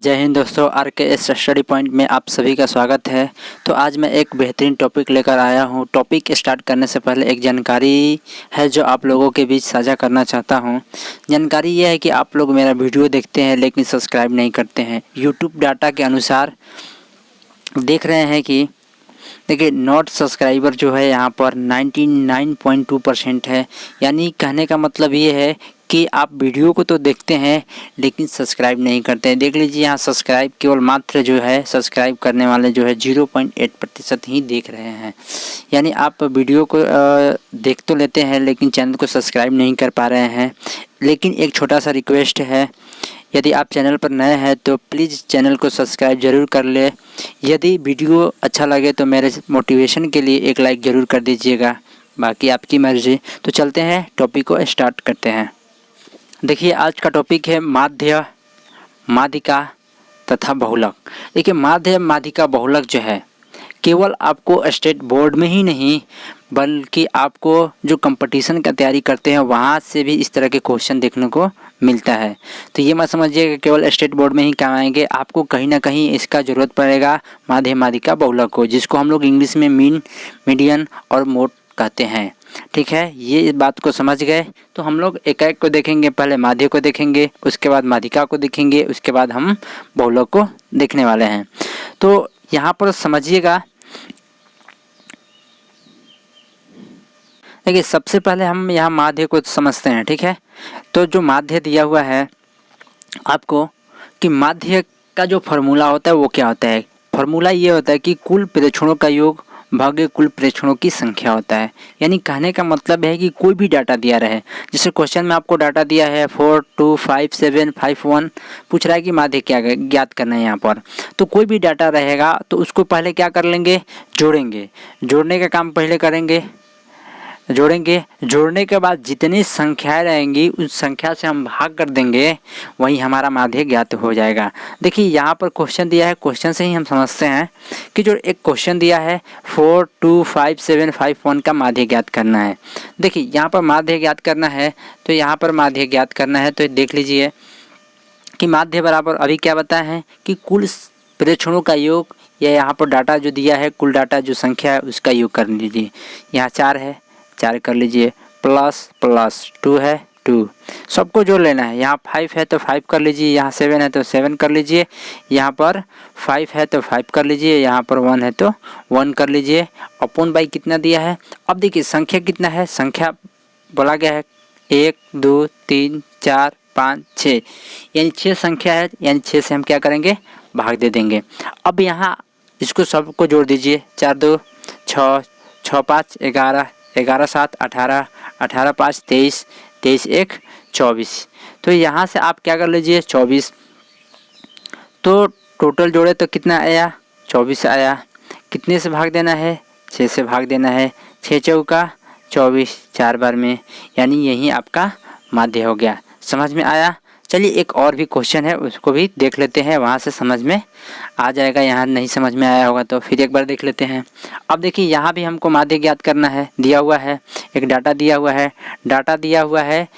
जय हिंद दोस्तों, RKS study point में आप सभी का स्वागत है। तो आज मैं एक बेहतरीन टॉपिक लेकर आया हूँ। टॉपिक स्टार्ट करने से पहले एक जानकारी है जो आप लोगों के बीच साझा करना चाहता हूँ। जानकारी यह है कि आप लोग मेरा वीडियो देखते हैं लेकिन सब्सक्राइब नहीं करते हैं। यूट्यूब डाटा के अनुसार देख रहे हैं कि देखिए नॉट सब्सक्राइबर जो है यहाँ पर 99.2% है। यानी कहने का मतलब ये है कि आप वीडियो को तो देखते हैं लेकिन सब्सक्राइब नहीं करते हैं। देख लीजिए यहाँ सब्सक्राइब केवल मात्र जो है सब्सक्राइब करने वाले जो है 0.8% ही देख रहे हैं। यानी आप वीडियो को देख तो लेते हैं लेकिन चैनल को सब्सक्राइब नहीं कर पा रहे हैं। लेकिन एक छोटा सा रिक्वेस्ट है, यदि आप चैनल पर नए हैं तो प्लीज़ चैनल को सब्सक्राइब ज़रूर कर ले। यदि वीडियो अच्छा लगे तो मेरे मोटिवेशन के लिए एक लाइक ज़रूर कर दीजिएगा, बाकी आपकी मर्ज़ी। तो चलते हैं टॉपिक को स्टार्ट करते हैं। देखिए आज का टॉपिक है माध्य, माध्यिका तथा बहुलक। देखिए माध्य, माध्यिका, बहुलक जो है केवल आपको स्टेट बोर्ड में ही नहीं बल्कि आपको जो कंपटीशन का तैयारी करते हैं वहाँ से भी इस तरह के क्वेश्चन देखने को मिलता है। तो ये मत समझिए कि केवल स्टेट बोर्ड में ही काम आएंगे, आपको कहीं ना कहीं इसका ज़रूरत पड़ेगा माध्य, माध्यिका, बहुलक को, जिसको हम लोग इंग्लिश में मीन, मीडियन और मोड कहते हैं। ठीक है, ये इस बात को समझ गए। तो हम लोग एक एक को देखेंगे। पहले माध्य को देखेंगे, उसके बाद माध्यिका को देखेंगे, उसके बाद हम बहुलक को देखने वाले हैं। तो यहाँ पर समझिएगा, देखिए सबसे पहले हम यहाँ माध्य को समझते हैं। ठीक है, तो जो माध्य दिया हुआ है आपको कि माध्य का जो फार्मूला होता है वो क्या होता है। फार्मूला ये होता है कि कुल प्रेक्षणों का योग भाग्य कुल प्रेक्षणों की संख्या होता है। यानी कहने का मतलब है कि कोई भी डाटा दिया रहे, जैसे क्वेश्चन में आपको डाटा दिया है 4 2 5 7 5 1, पूछ रहा है कि माध्य क्या ज्ञात करना है यहाँ पर। तो कोई भी डाटा रहेगा तो उसको पहले क्या कर लेंगे, जोड़ेंगे। जोड़ने का काम पहले करेंगे, जोड़ेंगे। जोड़ने के बाद जितनी संख्याएं रहेंगी उस संख्या से हम भाग कर देंगे, वही हमारा माध्य ज्ञात हो जाएगा। देखिए यहाँ पर क्वेश्चन दिया है, क्वेश्चन से ही हम समझते हैं कि जो एक क्वेश्चन दिया है 4 2 5 7 5 1 का माध्य ज्ञात करना है। देखिए यहाँ पर माध्य ज्ञात करना है, तो यहाँ पर माध्य ज्ञात करना है तो देख लीजिए कि माध्य बराबर अभी क्या बताया है कि कुल प्रेक्षणों का योग, या यहाँ पर डाटा जो दिया है कुल डाटा जो संख्या है उसका योग कर लीजिए। यहाँ 4 है, 4 कर लीजिए, प्लस प्लस 2 है 2, सबको जोड़ लेना है। यहाँ 5 है तो 5 कर लीजिए, यहाँ 7 है तो 7 कर लीजिए, यहाँ पर 5 है तो 5 कर लीजिए, यहाँ पर 1 है तो 1 कर लीजिए। अपॉन बाई कितना दिया है, अब देखिए संख्या कितना है, संख्या बोला गया है 1 2 3 4 5 6, यानी 6 संख्या है, यानी 6 से हम क्या करेंगे, भाग दे देंगे। अब यहाँ इसको सबको जोड़ दीजिए, 4 2 6 6 5 11 11 7 18 18 5 23 23 1 24। तो यहाँ से आप क्या कर लीजिए 24। तो टोटल जोड़े तो कितना आया, 24 आया। कितने से भाग देना है, 6 से भाग देना है। 6 चौका 24, 4 बार में, यानी यही आपका माध्य हो गया। समझ में आया। चलिए एक और भी क्वेश्चन है उसको भी देख लेते हैं, वहाँ से समझ में आ जाएगा। यहाँ नहीं समझ में आया होगा तो फिर एक बार देख लेते हैं। अब देखिए यहाँ भी हमको माध्य ज्ञात करना है, दिया हुआ है एक डाटा दिया हुआ है। डाटा दिया हुआ है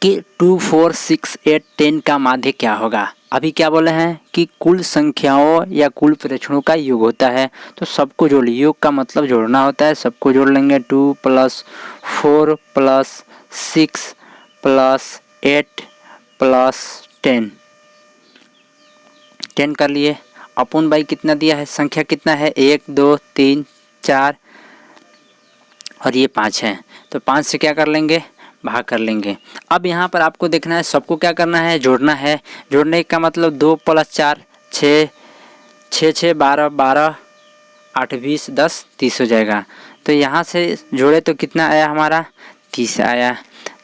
कि 2 4 6 8 10 का माध्य क्या होगा। अभी क्या बोले हैं कि कुल संख्याओं या कुल प्रेक्षणों का योग होता है। तो सबको जोड़ लीजिए, योग का मतलब जोड़ना होता है, सबको जोड़ लेंगे। 2 + 4 + 6 + 8 + 10 10 कर लिए। अपॉन बाई कितना दिया है, संख्या कितना है 1 2 3 4 और ये 5 है, तो 5 से क्या कर लेंगे, भाग कर लेंगे। अब यहाँ पर आपको देखना है सबको क्या करना है, जोड़ना है। जोड़ने का मतलब 2 + 4 6 6 6 12 12 8 20 10 30 हो जाएगा। तो यहाँ से जोड़े तो कितना आया हमारा, 30 आया।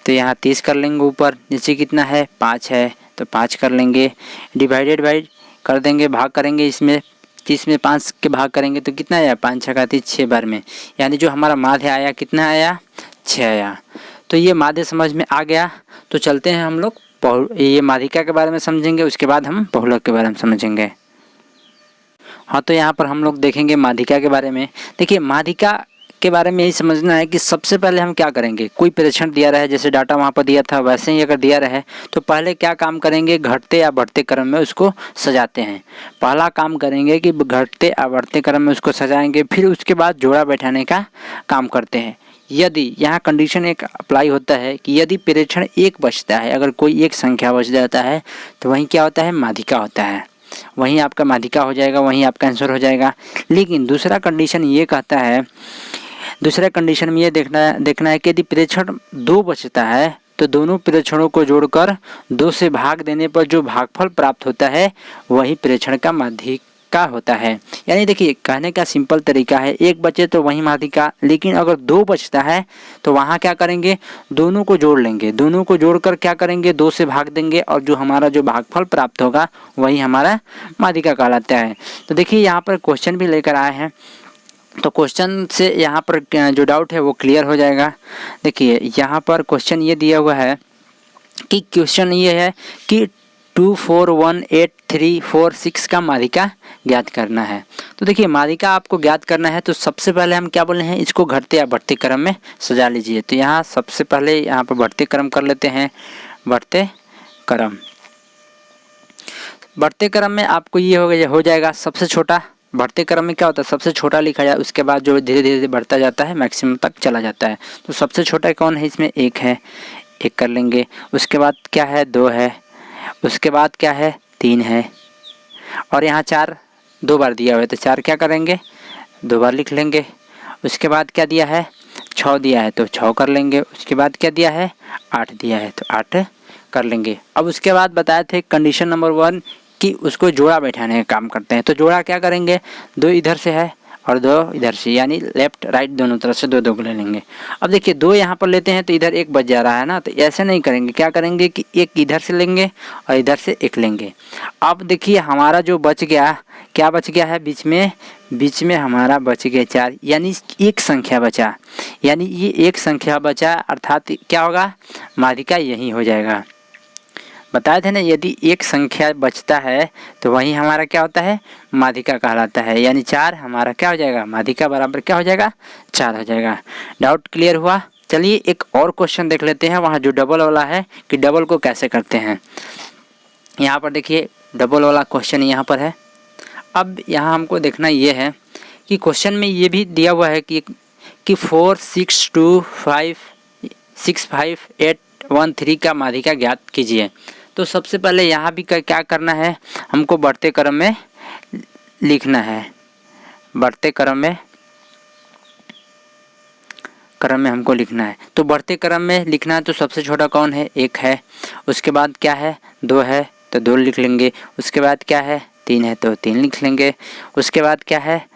तो यहाँ 30 कर लेंगे, ऊपर नीचे कितना है 5 है तो 5 कर लेंगे। डिवाइडेड बाई कर देंगे, भाग करेंगे इसमें, 30 में 5 के भाग करेंगे तो कितना आया, 5 छक्का 30 6 बार में, यानी जो हमारा माध्य आया कितना आया, 6 आया। तो ये माध्य समझ में आ गया। तो चलते हैं हम लोग ये माध्यिका के बारे में समझेंगे, उसके बाद हम बहुलक के बारे में समझेंगे। हाँ, तो यहाँ पर हम लोग देखेंगे माध्यिका के बारे में। देखिए माध्यिका के बारे में यही समझना है कि सबसे पहले हम क्या करेंगे, कोई प्रेक्षण दिया रहे, जैसे डाटा वहाँ पर दिया था वैसे ही अगर दिया रहे तो पहले क्या काम करेंगे, घटते या बढ़ते क्रम में उसको सजाते हैं। पहला काम करेंगे कि घटते या बढ़ते क्रम में उसको सजाएंगे, फिर उसके बाद जोड़ा बैठाने का काम करते हैं। यदि यहाँ कंडीशन एक अप्लाई होता है कि यदि प्रेक्षण एक बचता है, अगर कोई एक संख्या बच जाता है तो वहीं क्या होता है, माध्यिका होता है, वहीं आपका माध्यिका हो जाएगा, वहीं आपका आंसर हो जाएगा। लेकिन दूसरा कंडीशन ये कहता है, दूसरा कंडीशन में ये देखना है कि यदि प्रेक्षण 2 बचता है तो दोनों प्रेक्षणों को जोड़कर 2 से भाग देने पर जो भागफल प्राप्त होता है वही प्रेक्षण का माध्यिका होता है। यानी देखिए कहने का सिंपल तरीका है, एक बचे तो वही माध्यिका, लेकिन अगर 2 बचता है तो वहाँ क्या करेंगे, दोनों को जोड़ लेंगे, दोनों को जोड़कर क्या करेंगे, 2 से भाग देंगे और जो हमारा जो भागफल प्राप्त होगा वही हमारा माध्यिका कहलाता है। तो देखिए यहाँ पर क्वेश्चन भी लेकर आए हैं, तो क्वेश्चन से यहाँ पर जो डाउट है वो क्लियर हो जाएगा। देखिए यहाँ पर क्वेश्चन ये दिया हुआ है कि क्वेश्चन ये है कि 2 4 1 8 3 4 6 का माध्यिका ज्ञात करना है। तो देखिए माध्यिका आपको ज्ञात करना है तो सबसे पहले हम क्या बोले हैं, इसको घटते या बढ़ते क्रम में सजा लीजिए। तो यहाँ सबसे पहले यहाँ पर बढ़ते क्रम कर लेते हैं, बढ़ते क्रम। बढ़ते क्रम में आपको ये हो जाएगा सबसे छोटा। बढ़ते क्रम में क्या होता है, सबसे छोटा लिखा जाए, उसके बाद जो धीरे धीरे बढ़ता जाता है मैक्सिमम तक चला जाता है। तो सबसे छोटा कौन है, इसमें 1 है, 1 कर लेंगे। उसके बाद क्या है, 2 है। उसके बाद क्या है, 3 है। और यहाँ 4 2 बार दिया हुआ है तो 4 क्या करेंगे, 2 बार लिख लेंगे। उसके बाद क्या दिया है, 6 दिया है तो 6 कर लेंगे। उसके बाद क्या दिया है, 8 दिया है तो 8 कर लेंगे। अब उसके बाद बताए थे कंडीशन नंबर 1 कि उसको जोड़ा बैठाने का काम करते हैं। तो जोड़ा क्या करेंगे, 2 इधर से है और 2 इधर से, यानी लेफ्ट राइट दोनों तरफ से 2 ले लेंगे। अब देखिए 2 यहाँ पर लेते हैं तो इधर 1 बच जा रहा है ना, तो ऐसे नहीं करेंगे, क्या करेंगे कि 1 इधर से लेंगे और इधर से 1 लेंगे। अब देखिए हमारा जो बच गया, क्या बच गया है, बीच में हमारा बच गया 4, यानी एक संख्या बचा, यानी ये एक संख्या बचा, अर्थात क्या होगा, माध्यिका यही हो जाएगा। बताए थे ना, यदि एक संख्या बचता है तो वही हमारा क्या होता है, माध्यिका कहलाता है। यानी 4 हमारा क्या हो जाएगा, माध्यिका बराबर क्या हो जाएगा, 4 हो जाएगा। डाउट क्लियर हुआ। चलिए एक और क्वेश्चन देख लेते हैं, वहाँ जो डबल वाला है कि डबल को कैसे करते हैं। यहाँ पर देखिए डबल वाला क्वेश्चन यहाँ पर है। अब यहाँ हमको देखना ये है कि क्वेश्चन में ये भी दिया हुआ है कि 4 6 2 5 6 5 8 1 3 का माध्यिका ज्ञात कीजिए। तो सबसे पहले यहाँ भी क्या करना है, हमको बढ़ते क्रम में लिखना है, बढ़ते क्रम में हमको लिखना है। तो बढ़ते क्रम में लिखना है तो सबसे छोटा कौन है, 1 है। उसके बाद क्या है, 2 है तो 2 लिख लेंगे। उसके बाद क्या है, 3 है तो 3 लिख लेंगे। उसके बाद क्या है,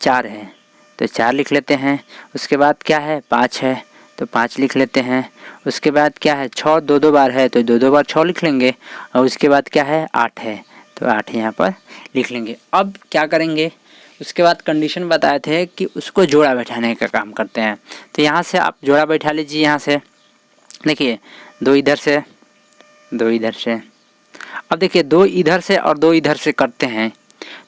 4 है तो 4 लिख लेते हैं। उसके बाद क्या है, 5 है तो 5 लिख लेते हैं। उसके बाद क्या है, 6 2 बार है तो 2 बार 6 लिख लेंगे। और उसके बाद क्या है, 8 है तो 8 यहाँ पर लिख लेंगे। अब क्या करेंगे, उसके बाद कंडीशन बताए थे कि उसको जोड़ा बैठाने का काम करते हैं। तो यहाँ से आप जोड़ा बैठा लीजिए। यहाँ से देखिए 2 इधर से 2 इधर से। अब देखिए 2 इधर से और 2 इधर से करते हैं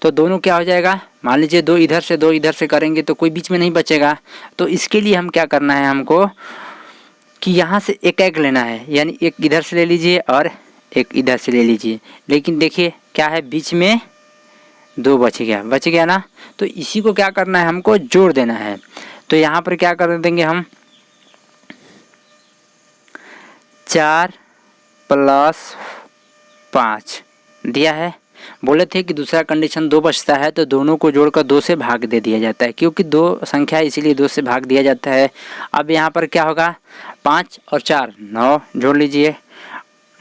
तो दोनों क्या हो जाएगा, मान लीजिए 2 इधर से 2 इधर से करेंगे तो कोई बीच में नहीं बचेगा। तो इसके लिए हम क्या करना है, हमको कि यहाँ से एक लेना है, यानी 1 इधर से ले लीजिए और 1 इधर से ले लीजिए। लेकिन देखिए क्या है, बीच में 2 बच गया ना, तो इसी को क्या करना है, हमको जोड़ देना है। तो यहाँ पर क्या कर देंगे हम, 4 + 5 दिया है। बोले थे कि दूसरा कंडीशन 2 बचता है तो दोनों को जोड़कर 2 से भाग दे दिया जाता है, क्योंकि 2 संख्या इसीलिए 2 से भाग दिया जाता है। अब यहाँ पर क्या होगा, 5 और 4 9 जोड़ लीजिए।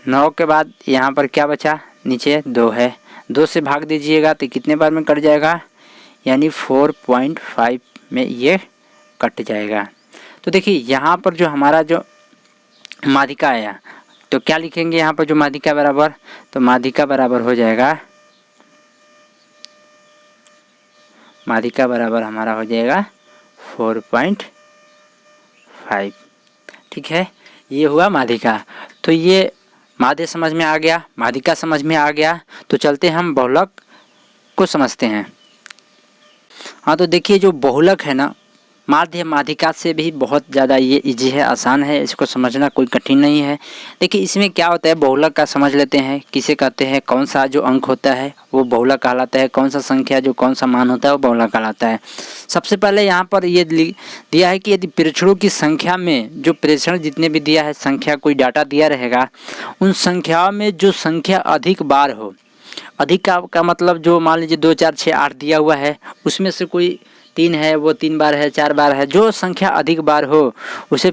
9 के बाद यहाँ पर क्या बचा, नीचे 2 है, 2 से भाग दीजिएगा तो कितने बार में कट जाएगा, यानी 4.5 में ये कट जाएगा। तो देखिए यहाँ पर जो हमारा जो माध्यिका आया तो क्या लिखेंगे यहाँ पर, जो माध्यिका बराबर, तो माध्यिका बराबर हो जाएगा, माध्यिका बराबर हमारा हो जाएगा 4.5। ठीक है, ये हुआ माध्यिका। तो ये माध्य समझ में आ गया, माध्यिका समझ में आ गया। तो चलते हम बहुलक को समझते हैं। हाँ तो देखिए जो बहुलक है ना, माध्य माध्यिका से भी बहुत ज़्यादा ये इजी है, आसान है, इसको समझना कोई कठिन नहीं है। देखिए इसमें क्या होता है, बहुलक का समझ लेते हैं। किसे कहते हैं, कौन सा जो अंक होता है वो बहुलक कहलाता है, कौन सा संख्या जो कौन सा मान होता है वो बहुलक कहलाता है। सबसे पहले यहाँ पर ये दिया है कि यदि प्रेक्षणों की संख्या में जो प्रेक्षण जितने भी दिया है संख्या, कोई डाटा दिया रहेगा, उन संख्याओं में जो संख्या अधिक बार हो, अधिक का मतलब जो मान लीजिए 2 4 6 8 दिया हुआ है, उसमें से कोई 3 है वो 3 बार है, 4 बार है, जो संख्या अधिक बार हो उसे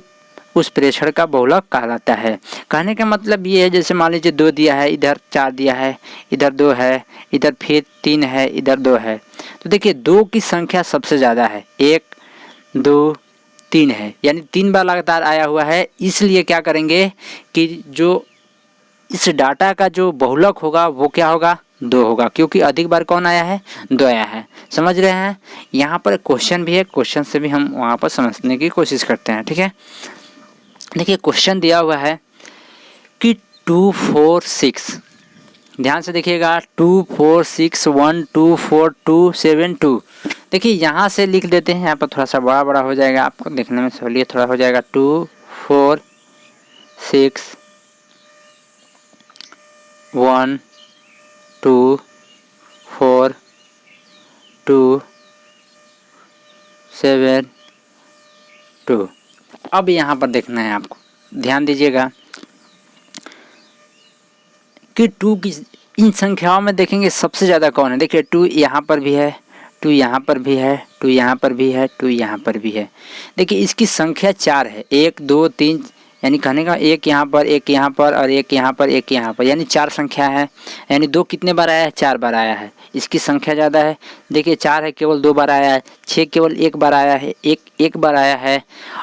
उस प्रेक्षण का बहुलक कहलाता है। कहने का मतलब ये है, जैसे मान लीजिए 2 दिया है, इधर 4 दिया है, इधर 2 है, इधर फिर 3 है, इधर 2 है, तो देखिए 2 की संख्या सबसे ज़्यादा है, 1 2 3 है, यानी 3 बार लगातार आया हुआ है। इसलिए क्या करेंगे कि जो इस डाटा का जो बहुलक होगा वो क्या होगा, 2 होगा, क्योंकि अधिक बार कौन आया है, 2 आया है। समझ रहे हैं। यहाँ पर क्वेश्चन भी है, क्वेश्चन से भी हम वहाँ पर समझने की कोशिश करते हैं। ठीक है, देखिए क्वेश्चन दिया हुआ है कि 2 4 6, ध्यान से देखिएगा, 2 4 6 1 2 4 2 7 2। देखिए यहाँ से लिख देते हैं, यहाँ पर थोड़ा सा बड़ा बड़ा हो जाएगा, आपको देखने में सहूलियत थोड़ा हो जाएगा। 2 4 6 1 2 4 2 7 2। अब यहाँ पर देखना है आपको, ध्यान दीजिएगा कि 2 की इन संख्याओं में देखेंगे सबसे ज़्यादा कौन है। देखिए 2 यहाँ पर भी है, 2 यहाँ पर भी है, 2 यहाँ पर भी है, 2 यहाँ पर भी है। देखिए इसकी संख्या 4 है, 1 2 3, यानी कहने का 1 यहाँ पर, 1 यहाँ पर और 1 यहाँ पर, 1 यहाँ पर, यानी 4 संख्या है। यानी 2 कितने बार आया है, 4 बार आया है, इसकी संख्या ज़्यादा है। देखिए 4 है केवल 2 बार आया है, 6 केवल 1 बार आया है, 1 बार आया है,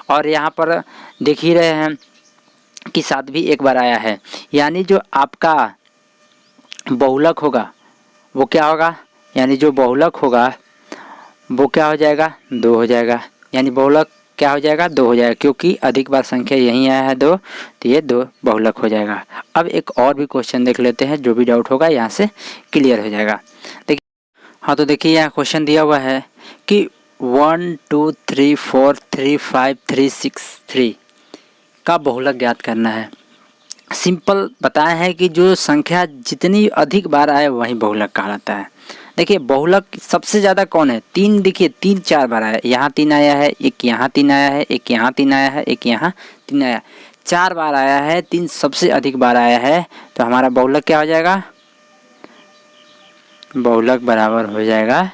और यहाँ पर देख ही रहे हैं कि 7 भी 1 बार आया है। यानी जो आपका बहुलक होगा वो क्या होगा, यानी जो बहुलक होगा वो क्या हो जाएगा, 2 हो जाएगा। यानी बहुलक क्या हो जाएगा, 2 हो जाएगा, क्योंकि अधिक बार संख्या यहीं आया है 2, तो ये 2 बहुलक हो जाएगा। अब एक और भी क्वेश्चन देख लेते हैं, जो भी डाउट होगा यहाँ से क्लियर हो जाएगा। देखिए हाँ, तो देखिए यहाँ क्वेश्चन दिया हुआ है कि 1 2 3 4 3 5 3 6 3 का बहुलक ज्ञात करना है। सिंपल बताया है कि जो संख्या जितनी अधिक बार आए वही बहुलक कहलाता है। देखिए बहुलक सबसे ज़्यादा कौन है, 3, देखिए 3 4 बार आया, यहाँ 3 आया है, एक यहाँ 3 आया है, एक यहाँ 3 आया है, एक यहाँ 3 आया, 4 बार आया है, 3 सबसे अधिक बार आया है, तो हमारा बहुलक क्या हो जाएगा, बहुलक बराबर हो जाएगा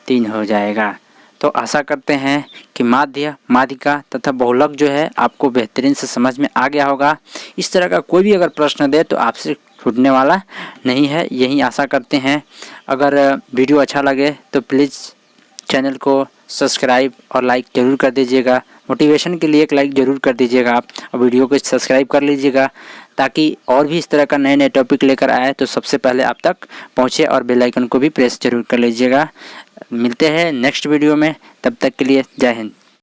3 हो जाएगा। तो आशा करते हैं कि माध्य माध्यिका तथा बहुलक जो है आपको बेहतरीन से समझ में आ गया होगा। इस तरह का कोई भी अगर प्रश्न दे तो आपसे छूटने वाला नहीं है, यही आशा करते हैं। अगर वीडियो अच्छा लगे तो प्लीज़ चैनल को सब्सक्राइब और लाइक ज़रूर कर दीजिएगा। मोटिवेशन के लिए एक लाइक ज़रूर कर दीजिएगा आप, और वीडियो को सब्सक्राइब कर लीजिएगा, ताकि और भी इस तरह का नए नए टॉपिक लेकर आए तो सबसे पहले आप तक पहुँचे, और बेल आइकन को भी प्रेस ज़रूर कर लीजिएगा। मिलते हैं नेक्स्ट वीडियो में, तब तक के लिए जय हिंद।